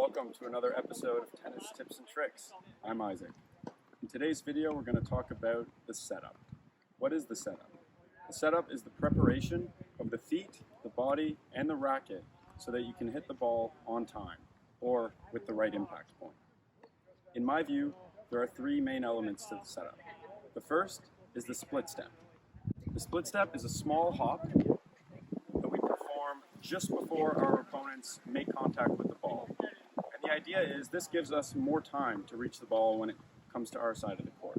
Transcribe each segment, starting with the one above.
welcome to another episode of Tennis Tips and Tricks. I'm Isaac. In today's video, we're going to talk about the setup. What is the setup? The setup is the preparation of the feet, the body, and the racket so that you can hit the ball on time or with the right impact point. In my view, there are three main elements to the setup. The first is the split step. The split step is a small hop that we perform just before our opponents make contact with the ball. And the idea is this gives us more time to reach the ball when it comes to our side of the court.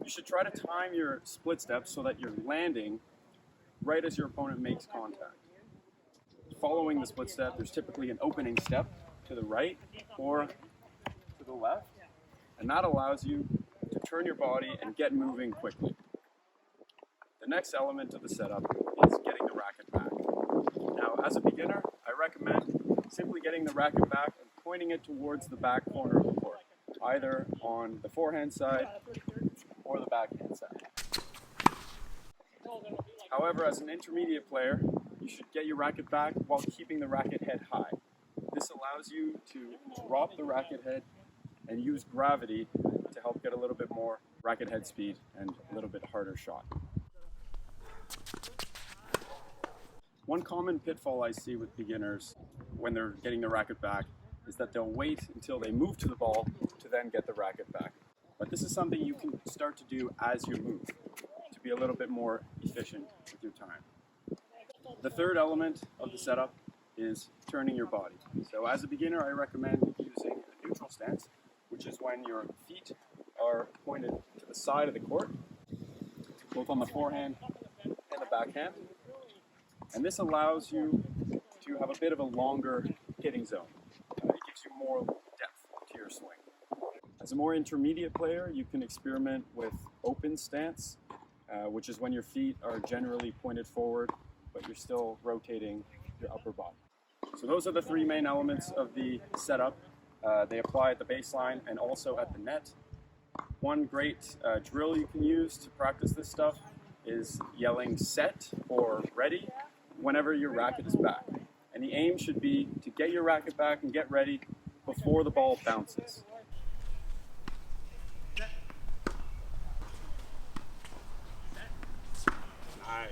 You should try to time your split step so that you're landing right as your opponent makes contact. Following the split step, there's typically an opening step to the right or to the left, and that allows you to turn your body and get moving quickly. The next element of the setup is getting the racket back. Now, as a beginner, I recommend simply getting the racket back and pointing it towards the back corner of the court, either on the forehand side or the backhand side. However, as an intermediate player, you should get your racket back while keeping the racket head high. This allows you to drop the racket head and use gravity to help get a little bit more racket head speed and a little bit harder shot. One common pitfall I see with beginners when they're getting the racket back is that they'll wait until they move to the ball to then get the racket back. But this is something you can start to do as you move to be a little bit more efficient with your time. The third element of the setup is turning your body. So as a beginner, I recommend using a neutral stance, which is when your feet are pointed to the side of the court, both on the forehand and the backhand. And this allows you to have a bit of a longer hitting zone. It gives you more depth to your swing. As a more intermediate player, you can experiment with open stance, which is when your feet are generally pointed forward, but you're still rotating your upper body. So those are the three main elements of the setup. They apply at the baseline and also at the net. One great drill you can use to practice this stuff is yelling set or ready whenever your racket is back. And the aim should be to get your racket back and get ready before the ball bounces. Nice.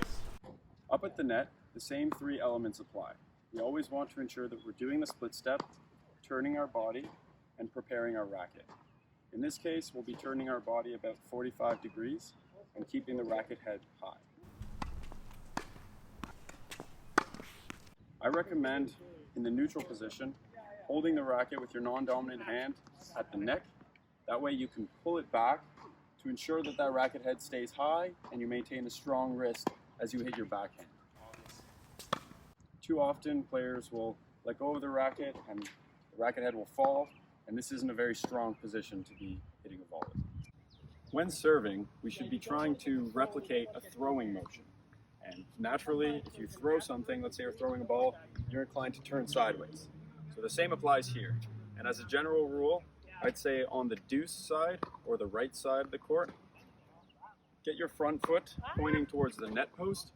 Up at the net, the same three elements apply. We always want to ensure that we're doing the split step, turning our body, and preparing our racket. In this case, we'll be turning our body about 45 degrees and keeping the racket head high. I recommend, in the neutral position, holding the racket with your non-dominant hand at the neck. That way you can pull it back to ensure that that racket head stays high and you maintain a strong wrist as you hit your backhand. Too often, players will let go of the racket and the racket head will fall, and this isn't a very strong position to be hitting a volley. When serving, we should be trying to replicate a throwing motion. And naturally, if you throw something, let's say you're throwing a ball, you're inclined to turn sideways. So the same applies here. And as a general rule, I'd say on the deuce side or the right side of the court, get your front foot pointing towards the net post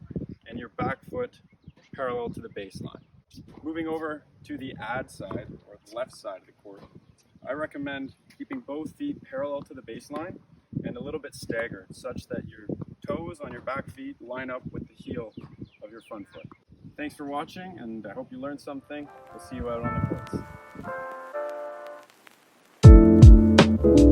and your back foot parallel to the baseline. Moving over to the ad side or the left side of the court, I recommend keeping both feet parallel to the baseline and a little bit staggered such that your toes on your back feet line up with the heel of your front foot. Thanks for watching, and I hope you learned something. We'll see you out on the courts.